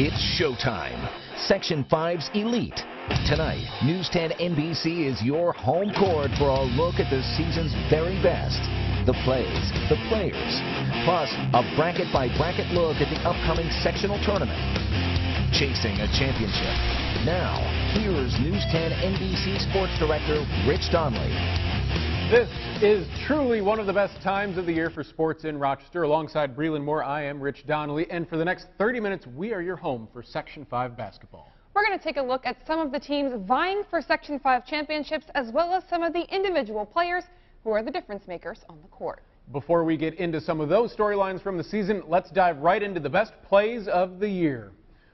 It's showtime. Section 5's Elite. Tonight, News 10 NBC is your home court for a look at the season's very best. The plays, the players, plus a bracket-by-bracket look at the upcoming sectional tournament. Chasing a championship. Now, here's News 10 NBC Sports Director Rich Donnelly. This is truly one of the best times of the year for sports in Rochester. Alongside Breland Moore, I am Rich Donnelly, and for the next 30 minutes, we are your home for Section 5 basketball. We're going to take a look at some of the teams vying for Section 5 championships, as well as some of the individual players who are the difference makers on the court. Before we get into some of those storylines from the season, let's dive right into the best plays of the year.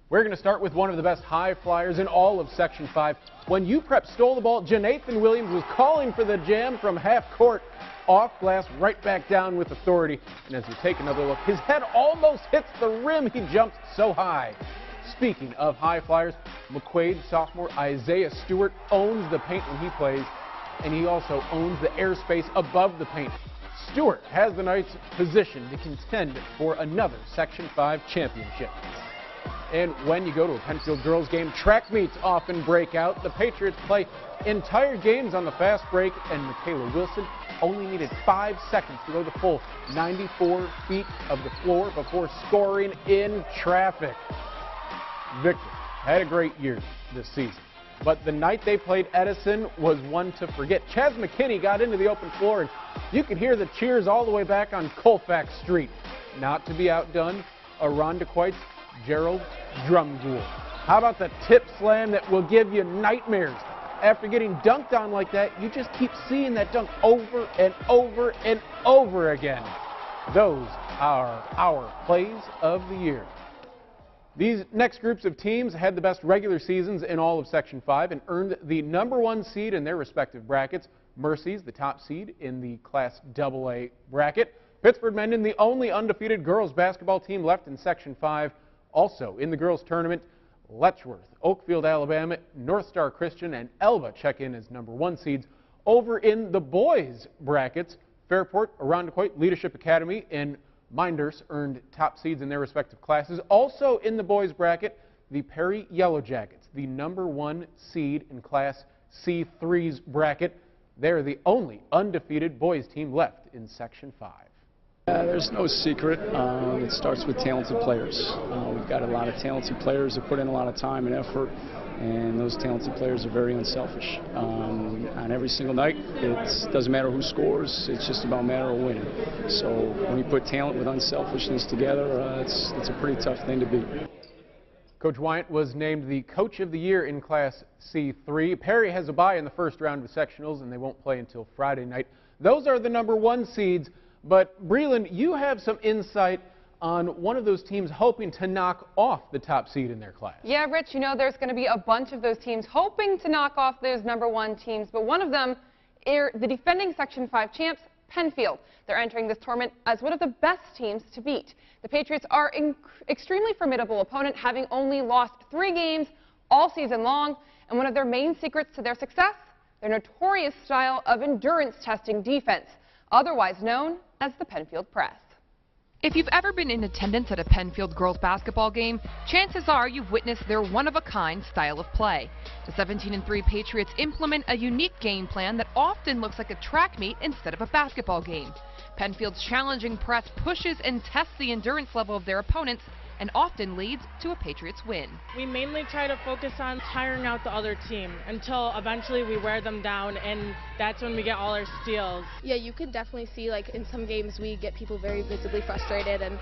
We're going to start with one of the best high flyers in all of Section 5. When UPrep stole the ball, Janathan Williams was calling for the jam from half court, off glass, right back down with authority. And as we take another look, his head almost hits the rim. He jumped so high. Speaking of high flyers, McQuaid sophomore Isaiah Stewart owns the paint when he plays, and he also owns the airspace above the paint. Stewart has the nice position to contend for another Section 5 championship. And when you go to a Penfield girls game, track meets often break out. The Patriots play entire games on the fast break, and Michaela Wilson only needed 5 seconds to go the full 94 feet of the floor before scoring in traffic. Victor had a great year this season, but the night they played Edison was one to forget. Chaz McKinney got into the open floor, and you could hear the cheers all the way back on Colfax Street. Not to be outdone, Aronda Quite's Gerald Drumgoole. How about the tip slam that will give you nightmares? After getting dunked on like that, you just keep seeing that dunk over and over and over again. Those are our plays of the year. These next groups of teams had the best regular seasons in all of Section 5 and earned the #1 seed in their respective brackets. Mercy's the top seed in the Class AA bracket. Pittsburgh Mendon, the only undefeated girls basketball team left in Section 5. Also in the girls tournament, Letchworth, Oakfield, Alabama, North Star Christian, and Elba check in as #1 seeds. Over in the boys brackets, Fairport, Irondequoit, Leadership Academy, and Minders earned top seeds in their respective classes. Also in the boys bracket, the Perry Yellow Jackets, the #1 seed in Class C3's bracket. They're the only undefeated boys team left in Section 5. There's no secret. It starts with talented players. We've got a lot of talented players that put in a lot of time and effort, and those talented players are very unselfish. On every single night, it doesn't matter who scores, it's just about a matter of winning. So when you put talent with unselfishness together, it's a pretty tough thing to beat. Coach Wyant was named the Coach of the Year in Class C3. Perry has a bye in the first round of sectionals, and they won't play until Friday night. Those are the #1 seeds. But, Breland, you have some insight on one of those teams hoping to knock off the top seed in their class. Yeah, Rich, you know there's going to be a bunch of those teams hoping to knock off those #1 teams, but one of them are the defending Section 5 champs, Penfield. They're entering this tournament as one of the best teams to beat. The Patriots are an extremely formidable opponent, having only lost 3 games all season long, and one of their main secrets to their success, their notorious style of endurance testing defense, otherwise known as the Penfield Press. If you've ever been in attendance at a Penfield girls basketball game, chances are you've witnessed their one-of-a-kind style of play. The 17-3 Patriots implement a unique game plan that often looks like a track meet instead of a basketball game. Penfield's challenging press pushes and tests the endurance level of their opponents and often leads to a Patriots win. We mainly try to focus on tiring out the other team until eventually we wear them down, and that's when we get all our steals. Yeah, you could definitely see, like, in some games we get people very visibly frustrated, and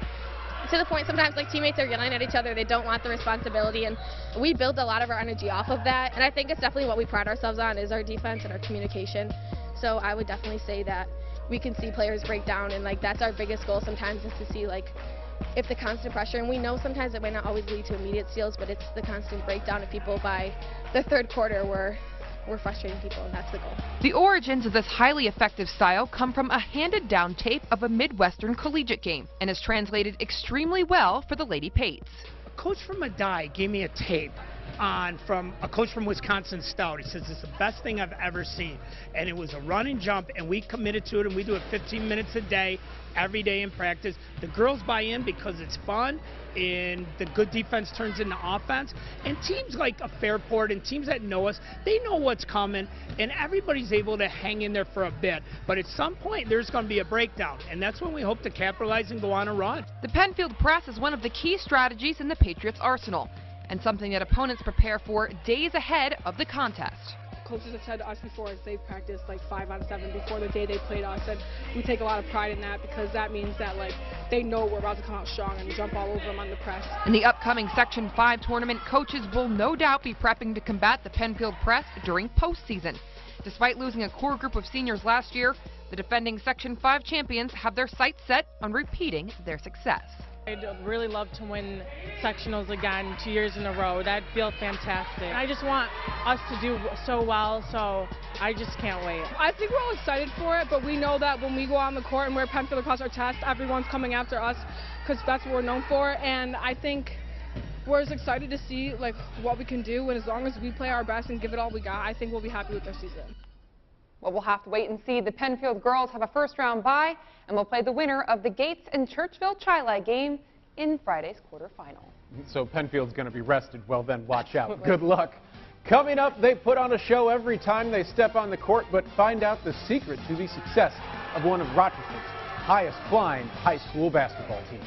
to the point sometimes like teammates are yelling at each other, they don't want the responsibility, and we build a lot of our energy off of that, and I think it's definitely what we pride ourselves on is our defense and our communication. So I would definitely say that we can see players break down, and like that's our biggest goal sometimes is to see like if the constant pressure, and we know sometimes it might not always lead to immediate steals, but it's the constant breakdown of people by the third quarter where we're frustrating people, and that's the goal. The origins of this highly effective style come from a handed-down tape of a Midwestern collegiate game and is translated extremely well for the Lady Pates. A coach from Madai gave me a tape from a coach from Wisconsin Stout. He says it's the best thing I've ever seen. And it was a run and jump, and we committed to it, and we do it 15 minutes a day, every day in practice. The girls buy in because it's fun, and the good defense turns into offense. And teams like a Fairport and teams that know us, they know what's coming, and everybody's able to hang in there for a bit. But at some point, there's going to be a breakdown, and that's when we hope to capitalize and go on a run. The Penfield press is one of the key strategies in the Patriots' arsenal, and something that opponents prepare for days ahead of the contest. Coaches have said to us before they've practiced like 5 on 7 before the day they played us, and we take a lot of pride in that because that means that they know we're about to come out strong and jump all over them on the press. In the upcoming Section 5 tournament, coaches will no doubt be prepping to combat the Penfield press during postseason. Despite losing a core group of seniors last year, the defending Section 5 champions have their sights set on repeating their success. I'd really love to win sectionals again 2 years in a row. That'd feel fantastic. I just want us to do so well, so I just can't wait. I think we're all excited for it, but we know that when we go on the court and we're Penfield across our chest, everyone's coming after us because that's what we're known for. And I think we're as excited to see what we can do, and as long as we play our best and give it all we got, I think we'll be happy with our season. Well, we'll have to wait and see. The Penfield girls have a first-round bye, and will play the winner of the Gates and Churchville-Chili game in Friday's quarterfinal. So Penfield's going to be rested. Well, then watch out. Good luck. Coming up, they put on a show every time they step on the court, but find out the secret to the success of one of Rochester's highest-flying high school basketball teams.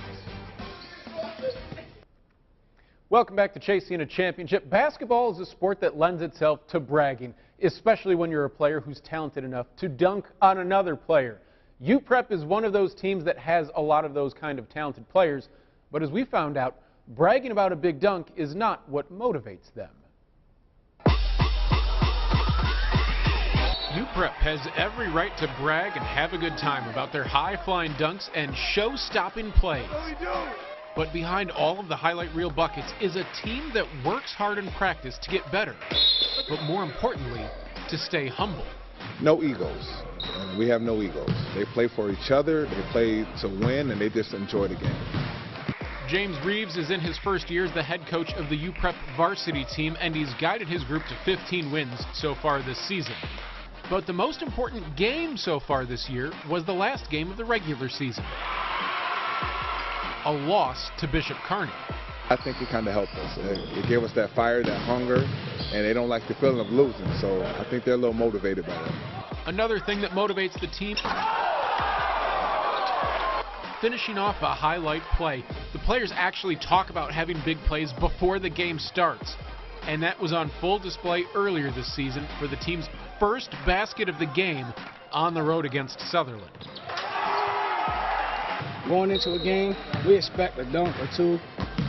Welcome back to Chasing a Championship. Basketball is a sport that lends itself to bragging, especially when you're a player who's talented enough to dunk on another player. UPrep is one of those teams that has a lot of those kind of talented players, but as we found out, bragging about a big dunk is not what motivates them. UPrep has every right to brag and have a good time about their high-flying dunks and show-stopping plays. But behind all of the highlight reel buckets is a team that works hard in practice to get better, but more importantly, to stay humble. No egos. And we have no egos. They play for each other, they play to win, and they just enjoy the game. James Reeves is in his first year as the head coach of the UPrep varsity team, and he's guided his group to 15 wins so far this season. But the most important game so far this year was the last game of the regular season. A loss to Bishop Kearney. I think it kind of helped us. It gave us that fire, that hunger, and they don't like the feeling of losing, so I think they're a little motivated by that. Another thing that motivates the team, finishing off a highlight play. The players actually talk about having big plays before the game starts, and that was on full display earlier this season for the team's first basket of the game on the road against Sutherland. Going into a game, we expect a dunk or two.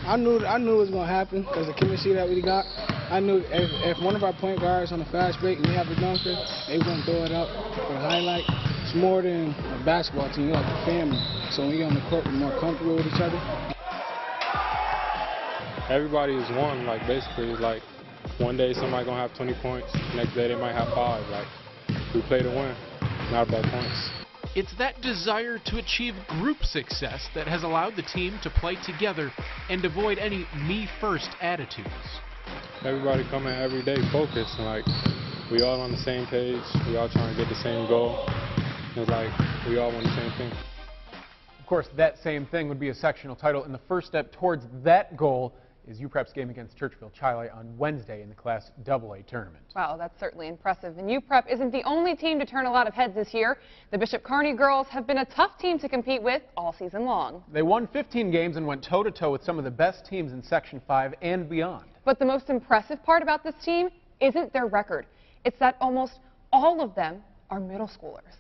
I knew it was going to happen because the chemistry that we got. I knew if one of our point guards on a fast break and we have a dunker, they wouldn't throw it up for a highlight. It's more than a basketball team, you're like a family. So when we get on the court, we're more comfortable with each other. Everybody is one, basically, one day somebody going to have 20 points, next day they might have 5. We play to win, not about points. It's that desire to achieve group success that has allowed the team to play together and avoid any me-first attitudes. Everybody come in every day focused, we all on the same page, we all trying to get the same goal. It's we all want the same thing. Of course, that same thing would be a sectional title, and the first step towards that goal is UPrep's game against Churchville-Chili on Wednesday in the Class AA tournament. Wow, that's certainly impressive. And UPrep isn't the only team to turn a lot of heads this year. The Bishop Kearney girls have been a tough team to compete with all season long. They won 15 games and went toe-to-toe with some of the best teams in Section 5 and beyond. But the most impressive part about this team isn't their record. It's that almost all of them are middle schoolers.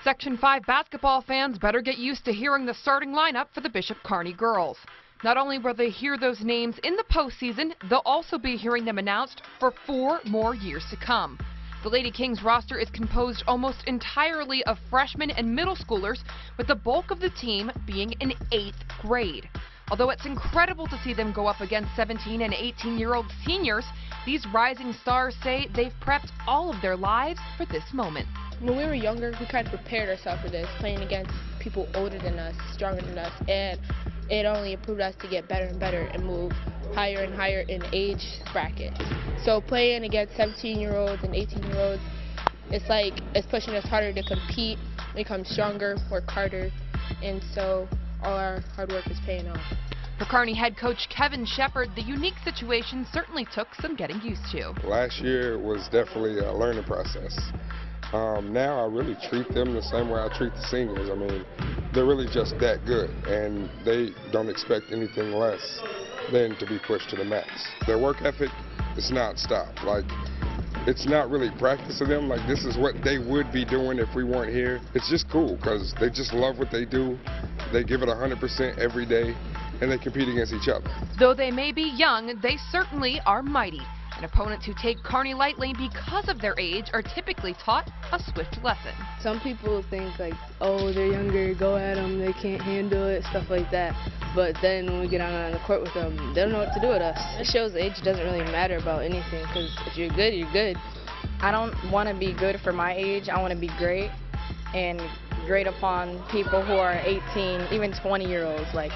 Section 5 basketball fans better get used to hearing the starting lineup for the Bishop Kearney girls. Not only will they hear those names in the postseason, they'll also be hearing them announced for 4 more years to come. The Lady Kings roster is composed almost entirely of freshmen and middle schoolers, with the bulk of the team being in 8th grade. Although it's incredible to see them go up against 17 and 18-year-old seniors, these rising stars say they've prepped all of their lives for this moment. When we were younger, we kind of prepared ourselves for this, playing against people older than us, stronger than us, and it only improved us to get better and better and move higher and higher in age bracket. So playing against 17-year-olds and 18-year-olds, it's pushing us harder to compete, become stronger, work harder, and so all our hard work is paying off. For Kearney head coach Kevin Shepard, the unique situation certainly took some getting used to. Last year was definitely a learning process. Now I really treat them the same way I treat the seniors. I mean, they're really just that good, and they don't expect anything less than to be pushed to the max. Their work ethic is nonstop. Like, it's not really practice to them. Like, this is what they would be doing if we weren't here. It's just cool because they just love what they do. They give it 100% every day, and they compete against each other. Though they may be young, they certainly are mighty. And opponents who take Kearney lightly because of their age are typically taught a swift lesson. Some people think like, oh, they're younger, go at them, they can't handle it, stuff like that. But then when we get on the court with them, they don't know what to do with us. It shows age doesn't really matter about anything, because if you're good, you're good. I don't want to be good for my age. I want to be great and great upon people who are 18, even 20-year-olds. Like,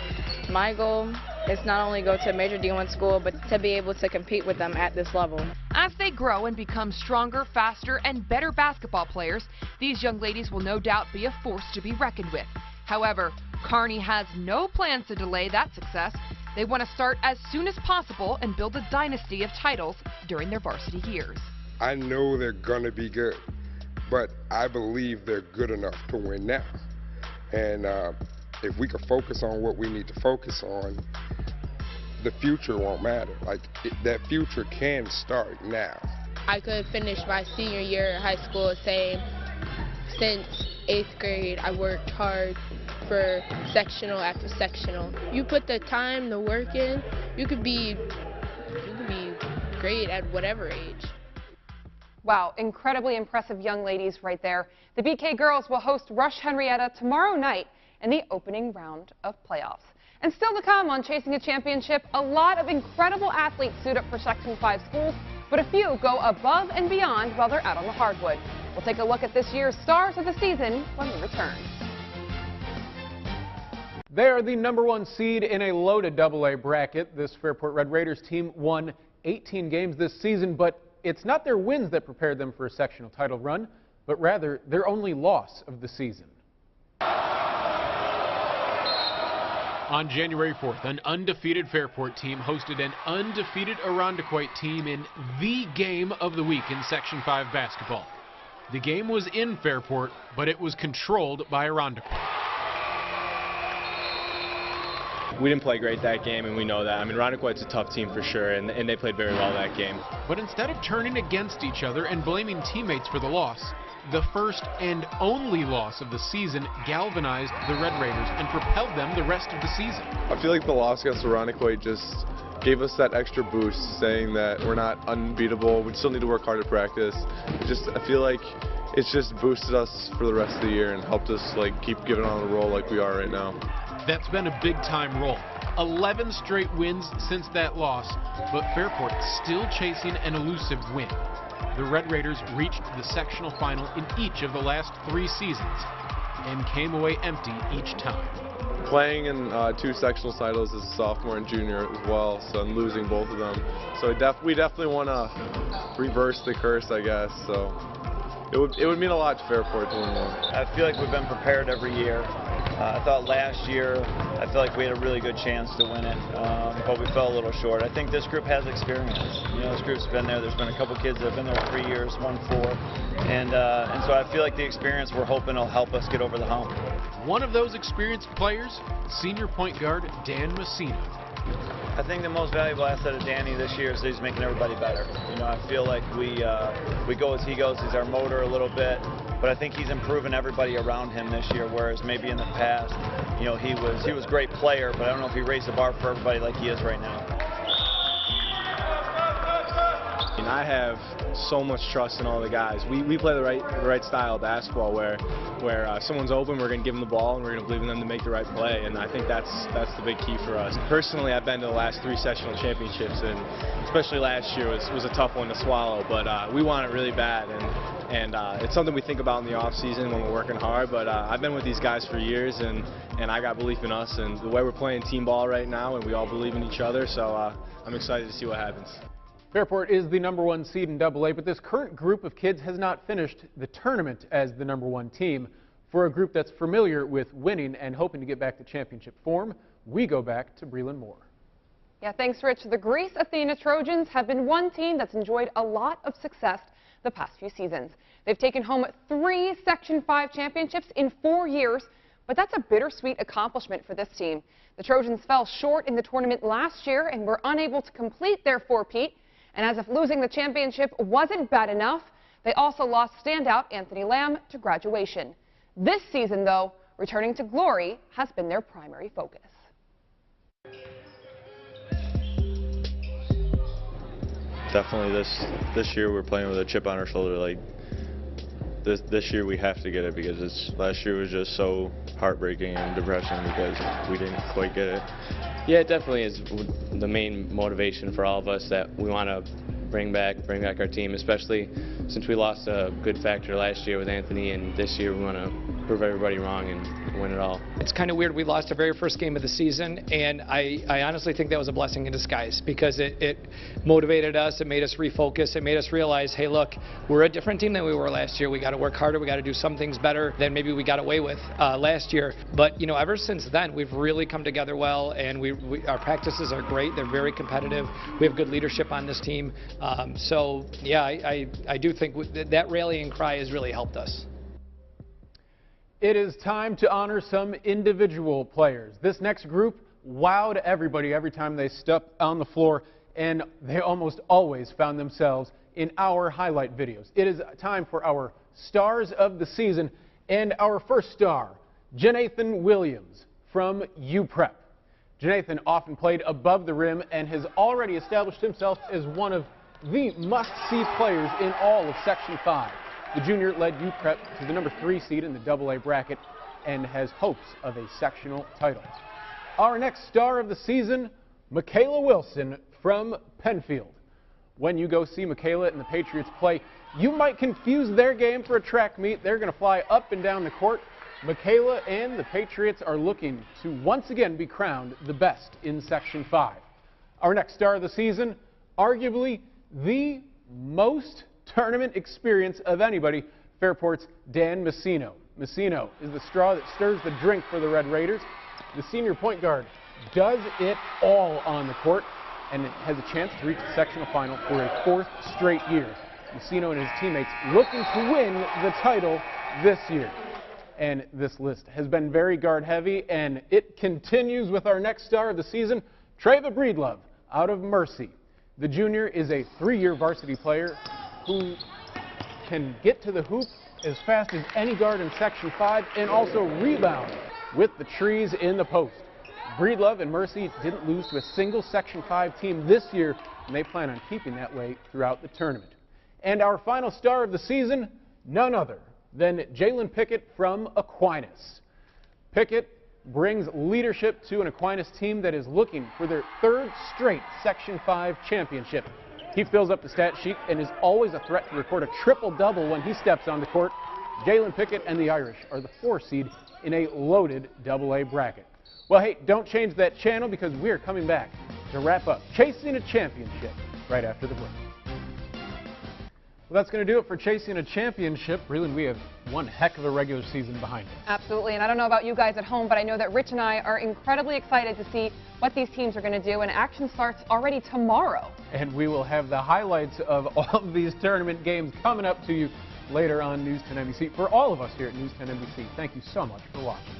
my goal is not only go to a major D1 school, but to be able to compete with them at this level. As they grow and become stronger, faster, and better basketball players, these young ladies will no doubt be a force to be reckoned with. However, Kearney has no plans to delay that success. They want to start as soon as possible and build a dynasty of titles during their varsity years. I know they're going to be good, but I believe they're good enough to win now. And if we could focus on what we need to focus on, the future won't matter. Like, that future can start now. I could finish my senior year in high school saying, since 8th grade, I worked hard for sectional after sectional. You put the time, the work in, you could be great at whatever age. Wow, incredibly impressive young ladies right there. The BK girls will host Rush Henrietta tomorrow night in the opening round of playoffs. And still to come on Chasing a Championship, a lot of incredible athletes suit up for Section 5 schools, but a few go above and beyond while they're out on the hardwood. We'll take a look at this year's stars of the season when we return. They are the #1 seed in a loaded AA bracket. This Fairport Red Raiders team won 18 games this season, but it's not their wins that prepared them for a sectional title run, but rather their only loss of the season. On January 4th, an undefeated Fairport team hosted an undefeated Irondequoit team in the game of the week in Section 5 basketball. The game was in Fairport, but it was controlled by Irondequoit. We didn't play great that game, and we know that. I mean, Irondequoit's a tough team for sure, and they played very well that game. But instead of turning against each other and blaming teammates for the loss, the first and only loss of the season galvanized the Red Raiders and propelled them the rest of the season. I feel like the loss against Irondequoit just gave us that extra boost, saying that we're not unbeatable. We still need to work hard at practice. I feel like it's just boosted us for the rest of the year and helped us keep giving on the roll like we are right now. That's been a big-time roll. 11 straight wins since that loss, but Fairport still chasing an elusive win. The Red Raiders reached the sectional final in each of the last 3 seasons and came away empty each time. Playing in 2 sectional titles as a sophomore and junior as well, so I'm losing both of them. So we definitely want to reverse the curse, I guess. So it would mean a lot to Fairport to win one. I feel like we've been prepared every year. I thought last year, I feel like we had a really good chance to win it, but we fell a little short. I think this group has experience. You know, this group's been there. There's been a couple kids that have been there 3 years, 1 4, and so I feel like the experience we're hoping will help us get over the hump. One of those experienced players, senior point guard Dan Messina. I think the most valuable asset of Danny this year is that he's making everybody better. You know, I feel like we go as he goes. He's our motor a little bit, but I think he's improving everybody around him this year. Whereas maybe in the past, you know, he was a great player, but I don't know if he raised the bar for everybody like he is right now. And I have so much trust in all the guys. We play the right style of basketball where someone's open, we're going to give them the ball, and we're going to believe in them to make the right play. And I think that's the big key for us. Personally, I've been to the last 3 sectional championships, and especially last year was a tough one to swallow. But we want it really bad, and it's something we think about in the off season when we're working hard. But I've been with these guys for years, and I got belief in us and the way we're playing team ball right now, and we all believe in each other. So I'm excited to see what happens. Fairport is the #1 seed in AA, but this current group of kids has not finished the tournament as the #1 team. For a group that's familiar with winning and hoping to get back to championship form, we go back to Breland Moore. Yeah, thanks, Rich. The Greece Athena Trojans have been one team that's enjoyed a lot of success the past few seasons. They've taken home 3 Section 5 championships in 4 years, but that's a bittersweet accomplishment for this team. The Trojans fell short in the tournament last year and were unable to complete their four-peat. And as if losing the championship wasn't bad enough, they also lost standout Anthony Lamb to graduation. This season, though, returning to glory has been their primary focus. Definitely this year we're playing with a chip on our shoulder. Like this year we have to get it, because last year was just so heartbreaking and depressing because we didn't quite get it. Yeah, it definitely is the main motivation for all of us, that we want to bring back our team, especially since we lost a good factor last year with Anthony, and this year we want to prove everybody wrong and win it all. It's kind of weird. We lost our very first game of the season, and I honestly think that was a blessing in disguise, because it motivated us, it made us refocus, it made us realize, hey, look, we're a different team than we were last year. We got to work harder, we got to do some things better than maybe we got away with last year. But you know, ever since then, we've really come together well, and our practices are great. They're very competitive. We have good leadership on this team. So yeah, I do think that rallying cry has really helped us. It is time to honor some individual players. This next group wowed everybody every time they stepped on the floor, and they almost always found themselves in our highlight videos. It is time for our stars of the season, and our first star, Janathan Williams from UPrep. Janathan often played above the rim and has already established himself as one of the must-see players in all of Section 5. The junior led UPrep to the #3 seed in the AA bracket and has hopes of a sectional title. Our next star of the season, Michaela Wilson from Penfield. When you go see Michaela and the Patriots play, you might confuse their game for a track meet. They're going to fly up and down the court. Michaela and the Patriots are looking to once again be crowned the best in Section 5. Our next star of the season, arguably the most tournament experience of anybody, Fairport's Dan Messino. Messino is the straw that stirs the drink for the Red Raiders. The senior point guard does it all on the court and has a chance to reach the sectional final for a 4th straight year. Messino and his teammates looking to win the title this year. And this list has been very guard heavy, and it continues with our next star of the season, Treva Breedlove out of Mercy. The junior is a 3-year varsity player who can get to the hoop as fast as any guard in Section 5 and also rebound with the trees in the post. Breedlove and Mercy didn't lose to a single Section 5 team this year, and they plan on keeping that way throughout the tournament. And our final star of the season, none other than Jalen Pickett from Aquinas. Pickett brings leadership to an Aquinas team that is looking for their 3rd straight Section 5 championship. He fills up the stat sheet and is always a threat to record a triple-double when he steps on the court. Jalen Pickett and the Irish are the 4 seed in a loaded AA bracket. Well, hey, don't change that channel, because we're coming back to wrap up Chasing a Championship right after the break. Well, that's going to do it for Chasing a Championship. Breland, we have one heck of a regular season behind us. Absolutely, and I don't know about you guys at home, but I know that Rich and I are incredibly excited to see what these teams are going to do, and action starts already tomorrow. And we will have the highlights of all of these tournament games coming up to you later on News 10 NBC. For all of us here at News 10 NBC, thank you so much for watching.